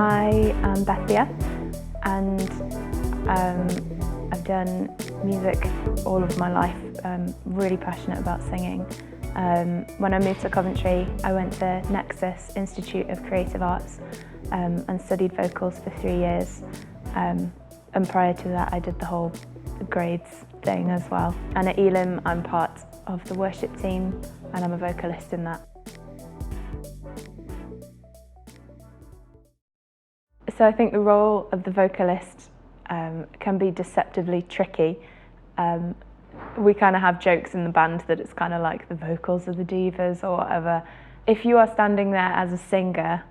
I am Bethia, and I've done music all of my life. I'm really passionate about singing. When I moved to Coventry, I went to Nexus Institute of Creative Arts and studied vocals for 3 years. And prior to that, I did the whole grades thing as well. And at Elim, I'm part of the worship team, and I'm a vocalist in that. So I think the role of the vocalist can be deceptively tricky. We kind of have jokes in the band that it's kind of like the vocals are the divas or whatever. If you are standing there as a singer,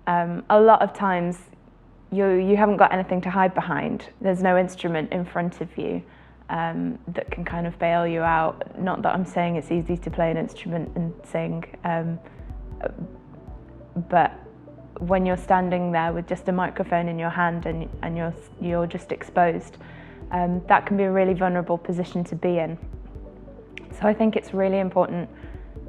a lot of times you haven't got anything to hide behind. There's no instrument in front of you that can kind of bail you out. Not that I'm saying it's easy to play an instrument and sing, but when you're standing there with just a microphone in your hand and you're just exposed, that can be a really vulnerable position to be in. So I think it's really important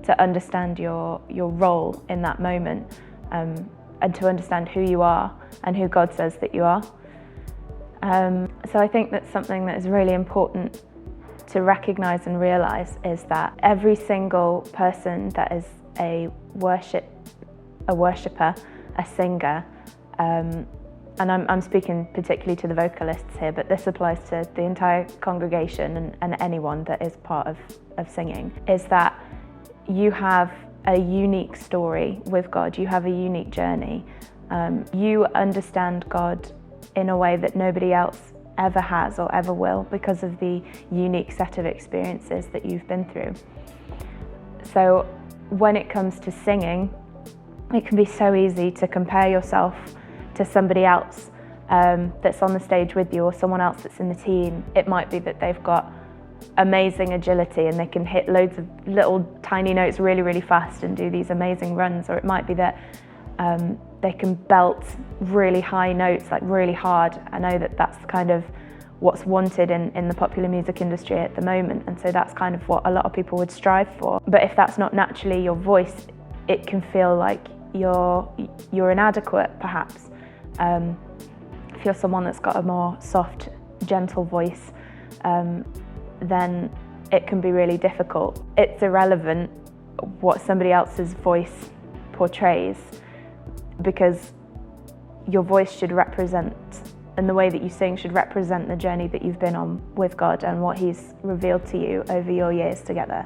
to understand your role in that moment, and to understand who you are and who God says that you are. So I think that's something that is really important to recognise and realise, is that every single person that is a worshipper, a singer, and I'm speaking particularly to the vocalists here, but this applies to the entire congregation and anyone that is part of singing, is that you have a unique story with God. You have a unique journey. You understand God in a way that nobody else ever has or ever will, because of the unique set of experiences that you've been through. So when it comes to singing, it can be so easy to compare yourself to somebody else that's on the stage with you, or someone else that's in the team. It might be that they've got amazing agility and they can hit loads of little tiny notes really, really fast and do these amazing runs, or it might be that they can belt really high notes, like really hard. I know that that's kind of what's wanted in the popular music industry at the moment, and so that's kind of what a lot of people would strive for. But if that's not naturally your voice, it can feel like you're inadequate, perhaps. If you're someone that's got a more soft, gentle voice, then it can be really difficult. It's irrelevant what somebody else's voice portrays, because your voice should represent, and the way that you sing should represent the journey that you've been on with God and what He's revealed to you over your years together.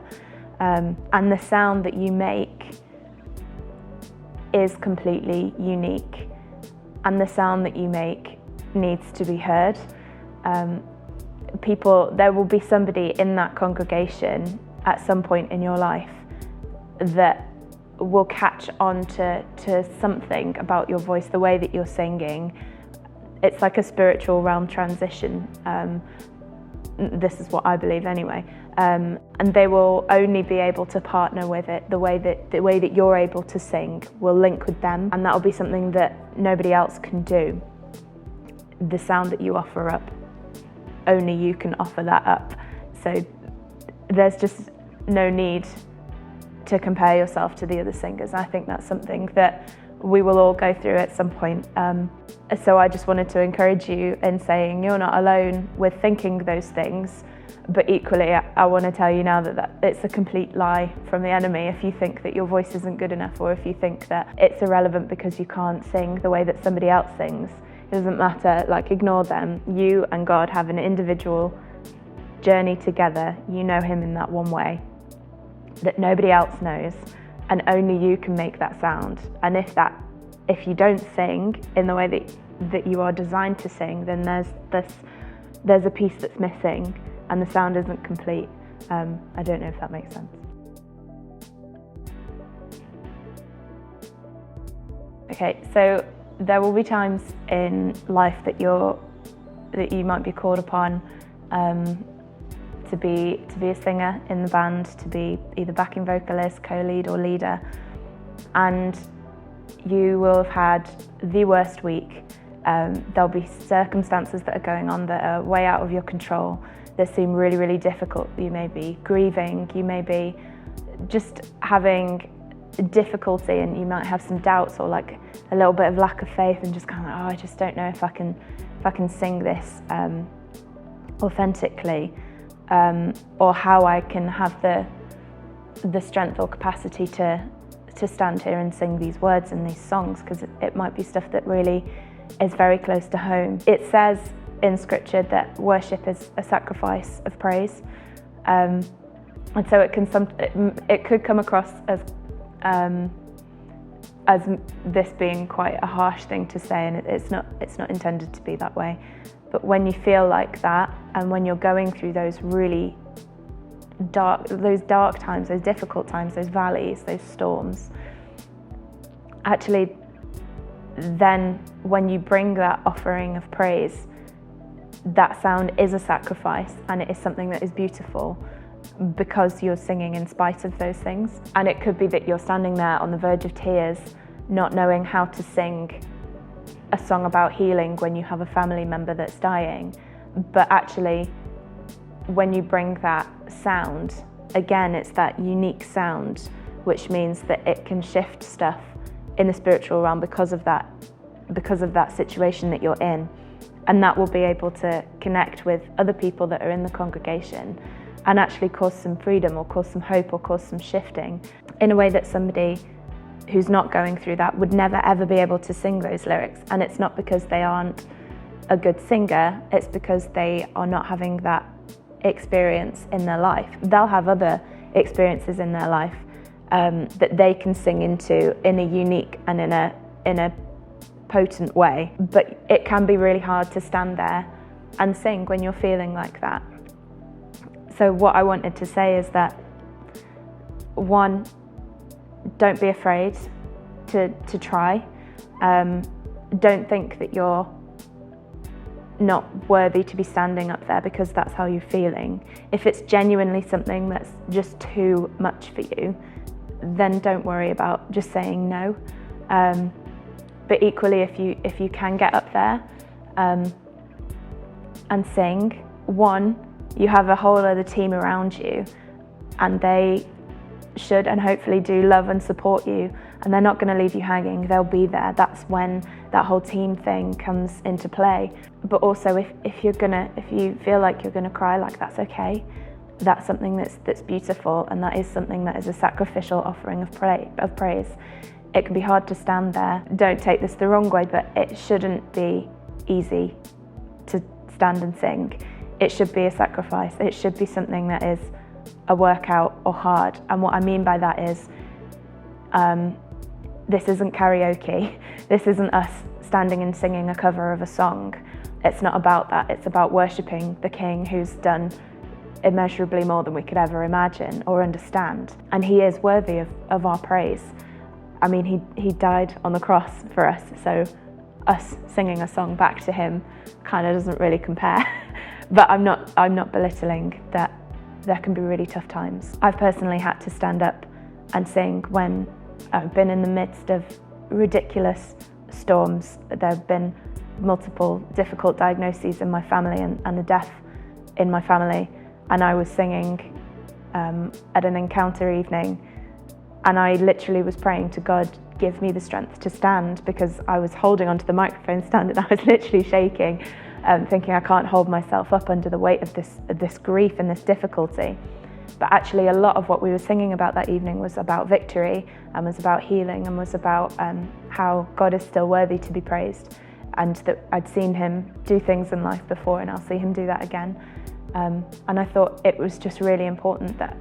And the sound that you make is completely unique, and the sound that you make needs to be heard. There will be somebody in that congregation at some point in your life that will catch on to something about your voice, the way that you're singing. It's like a spiritual realm transition. This is what I believe anyway. And they will only be able to partner with it. The way that you're able to sing will link with them, and that will be something that nobody else can do. The sound that you offer up, only you can offer that up. So there's just no need to compare yourself to the other singers. I think that's something that we will all go through at some point. So I just wanted to encourage you in saying you're not alone with thinking those things, but equally I want to tell you now that it's a complete lie from the enemy if you think that your voice isn't good enough, or if you think that it's irrelevant because you can't sing the way that somebody else sings. It doesn't matter, ignore them. You and God have an individual journey together. You know Him in that one way that nobody else knows, and only you can make that sound. And if you don't sing in the way that you are designed to sing, then there's a piece that's missing and the sound isn't complete. I don't know if that makes sense. Okay, so there will be times in life that you might be called upon to be a singer in the band, to be either backing vocalist, co-lead or leader, and you will have had the worst week. There'll be circumstances that are going on that are way out of your control, that seem really, really difficult. You may be grieving, you may be just having difficulty and you might have some doubts or like a little bit of lack of faith and just kind of like, oh, I just don't know if I can sing this authentically, or how I can have the strength or capacity to stand here and sing these words and these songs, because it might be stuff that really is very close to home. It says in scripture that worship is a sacrifice of praise, and so it could come across as this being quite a harsh thing to say, and it's not intended to be that way. But when you feel like that, and when you're going through those really dark times, those difficult times, those valleys, those storms, actually then when you bring that offering of praise, that sound is a sacrifice, and it is something that is beautiful because you're singing in spite of those things. And it could be that you're standing there on the verge of tears, not knowing how to sing a song about healing when you have a family member that's dying. But actually, when you bring that sound, again, it's that unique sound, which means that it can shift stuff in the spiritual realm because of that situation that you're in. And that will be able to connect with other people that are in the congregation and actually cause some freedom or cause some hope or cause some shifting in a way that somebody who's not going through that would never ever be able to sing those lyrics. And it's not because they aren't a good singer, it's because they are not having that experience in their life. They'll have other experiences in their life that they can sing into in a unique and in a potent way. But it can be really hard to stand there and sing when you're feeling like that. So what I wanted to say is that, one, don't be afraid to try. Don't think that you're not worthy to be standing up there because that's how you're feeling. If it's genuinely something that's just too much for you, then don't worry about just saying no. But equally, if you can get up there and sing, one, you have a whole other team around you, and they should and hopefully do love and support you, and they're not going to leave you hanging. They'll be there. That's when that whole team thing comes into play. But also, if you feel like you're gonna cry, like, that's okay. That's something that's beautiful, and that is something that is a sacrificial offering of praise. It can be hard to stand there. Don't take this the wrong way, but it shouldn't be easy to stand and sing. It should be a sacrifice. It should be something that is a workout or hard. And what I mean by that is, this isn't karaoke. This isn't us standing and singing a cover of a song. It's not about that. It's about worshipping the King who's done immeasurably more than we could ever imagine or understand. And he is worthy of our praise. I mean, he died on the cross for us, so us singing a song back to him kind of doesn't really compare. But I'm not belittling that there can be really tough times. I've personally had to stand up and sing when I've been in the midst of ridiculous storms. There have been multiple difficult diagnoses in my family and a death in my family. And I was singing at an encounter evening, and I literally was praying to God, give me the strength to stand, because I was holding onto the microphone stand and I was literally shaking, thinking I can't hold myself up under the weight of this grief and this difficulty. But actually a lot of what we were singing about that evening was about victory, and was about healing, and was about how God is still worthy to be praised, and that I'd seen him do things in life before and I'll see him do that again. And I thought it was just really important that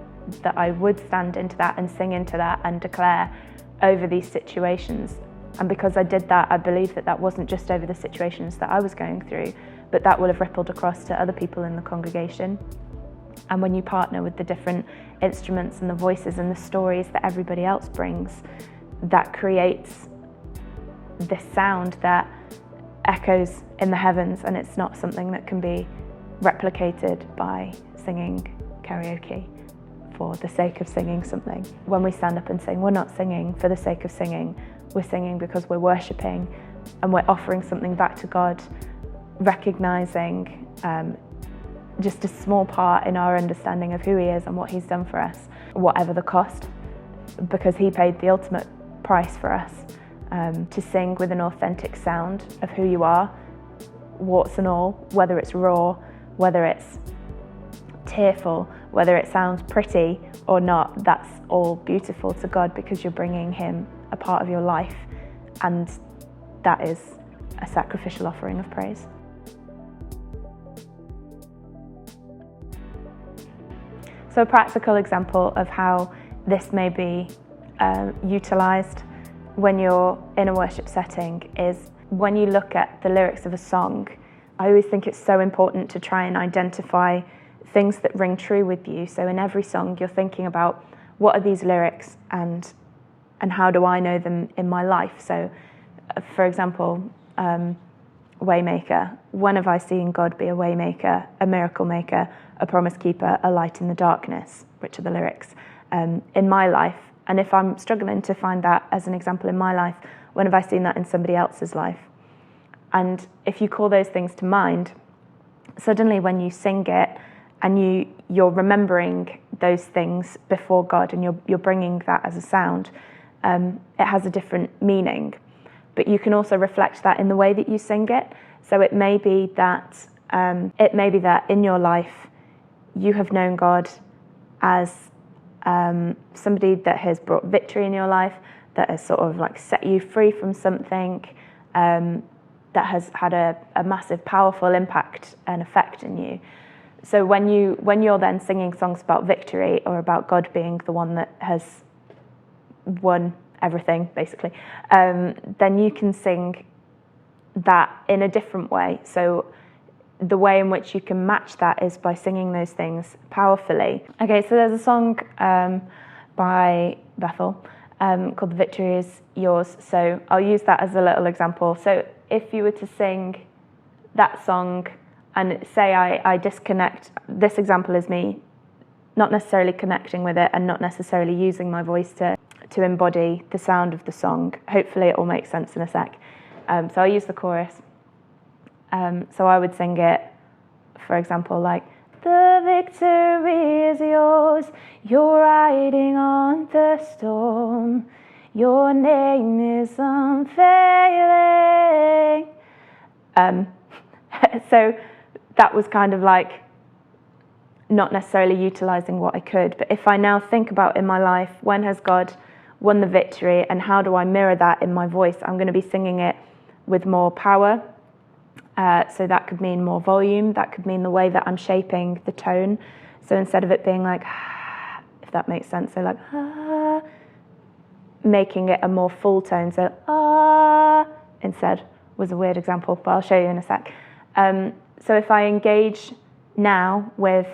I would stand into that and sing into that and declare over these situations. And because I did that, I believe that wasn't just over the situations that I was going through, but that will have rippled across to other people in the congregation. And when you partner with the different instruments and the voices and the stories that everybody else brings, that creates this sound that echoes in the heavens, and it's not something that can be replicated by singing karaoke for the sake of singing something. When we stand up and sing, we're not singing for the sake of singing. We're singing because we're worshipping and we're offering something back to God, recognizing just a small part in our understanding of who he is and what he's done for us, whatever the cost. because he paid the ultimate price for us, to sing with an authentic sound of who you are, warts and all, whether it's raw, whether it's tearful, whether it sounds pretty or not. That's all beautiful to God because you're bringing him a part of your life, and that is a sacrificial offering of praise. So a practical example of how this may be utilised when you're in a worship setting is when you look at the lyrics of a song. I always think it's so important to try and identify things that ring true with you. So in every song you're thinking about, what are these lyrics and how do I know them in my life? So for example, Waymaker. When have I seen God be a waymaker, a miracle maker, a promise keeper, a light in the darkness, which are the lyrics in my life? And if I'm struggling to find that as an example in my life, when have I seen that in somebody else's life? And if you call those things to mind, suddenly when you sing it and you're remembering those things before God and you're bringing that as a sound, it has a different meaning. But you can also reflect that in the way that you sing it. So it may be that in your life you have known God as somebody that has brought victory in your life, that has sort of like set you free from something, that has had a massive, powerful impact and effect in you. So when you're then singing songs about victory or about God being the one that has won everything, basically, then you can sing that in a different way. So the way in which you can match that is by singing those things powerfully. Okay, so there's a song by Bethel called "The Victory Is Yours." So I'll use that as a little example. So if you were to sing that song and say I disconnect, this example is me not necessarily connecting with it and not necessarily using my voice to embody the sound of the song. Hopefully it will make sense in a sec. So I'll use the chorus. So I would sing it, for example, like, the victory is yours, you're riding on the storm, your name is unfailing. So that was kind of like not necessarily utilising what I could. But if I now think about in my life, when has God won the victory and how do I mirror that in my voice? I'm going to be singing it with more power. So that could mean more volume. That could mean the way that I'm shaping the tone. So instead of it being like, if that makes sense, so like, making it a more full tone. So instead was a weird example, but I'll show you in a sec. So if I engage now with,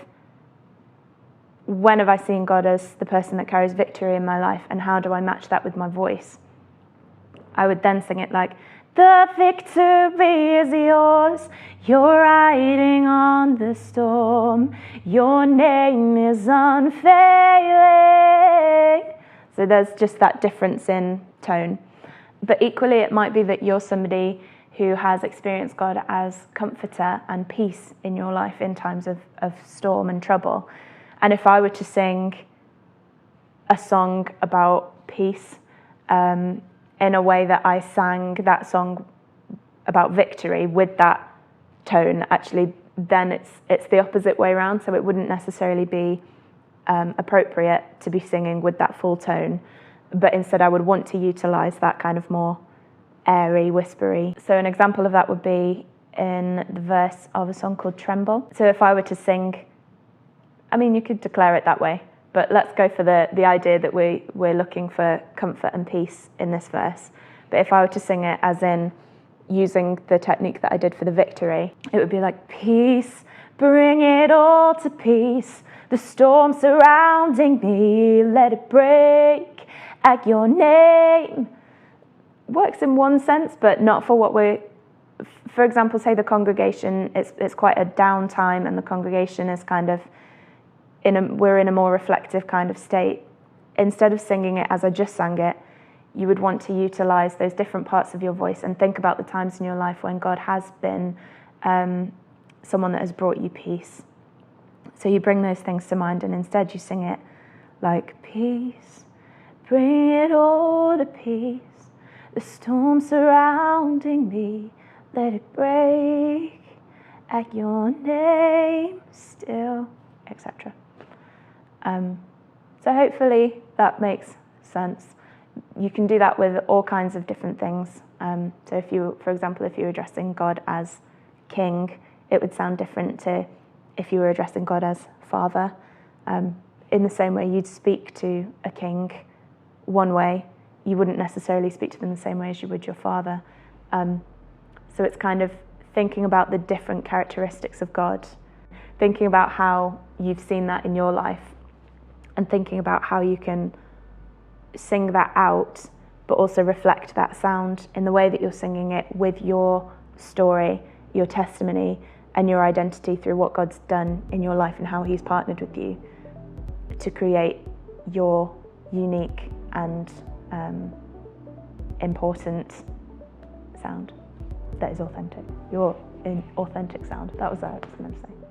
when have I seen God as the person that carries victory in my life and how do I match that with my voice? I would then sing it like, the victory is yours, you're riding on the storm, your name is unfailing. So there's just that difference in tone. But equally it might be that you're somebody who has experienced God as comforter and peace in your life in times of storm and trouble. And if I were to sing a song about peace, in a way that I sang that song about victory with that tone, actually, then it's the opposite way around. So it wouldn't necessarily be appropriate to be singing with that full tone, but instead I would want to utilise that kind of more airy, whispery. So an example of that would be in the verse of a song called Tremble. So if I were to sing, I mean, you could declare it that way, but let's go for the idea that we're looking for comfort and peace in this verse. But if I were to sing it as in using the technique that I did for the victory, it would be like, peace, bring it all to peace. The storm surrounding me, let it break at your name. Works in one sense, but not for what for example, say the congregation, it's quite a down time and the congregation is kind of, we're in a more reflective kind of state. Instead of singing it as I just sang it, you would want to utilise those different parts of your voice and think about the times in your life when God has been someone that has brought you peace. So you bring those things to mind and instead you sing it like, peace, bring it all to peace. The storm surrounding me, let it break at your name still, etc. So hopefully that makes sense. You can do that with all kinds of different things. So if you, for example, if you were addressing God as King, it would sound different to if you were addressing God as Father. In the same way you'd speak to a king one way, you wouldn't necessarily speak to them the same way as you would your father. So it's kind of thinking about the different characteristics of God, thinking about how you've seen that in your life, and thinking about how you can sing that out, but also reflect that sound in the way that you're singing it with your story, your testimony, and your identity through what God's done in your life and how He's partnered with you to create your unique and important sound that is authentic. Your authentic sound. That was what I was going to say.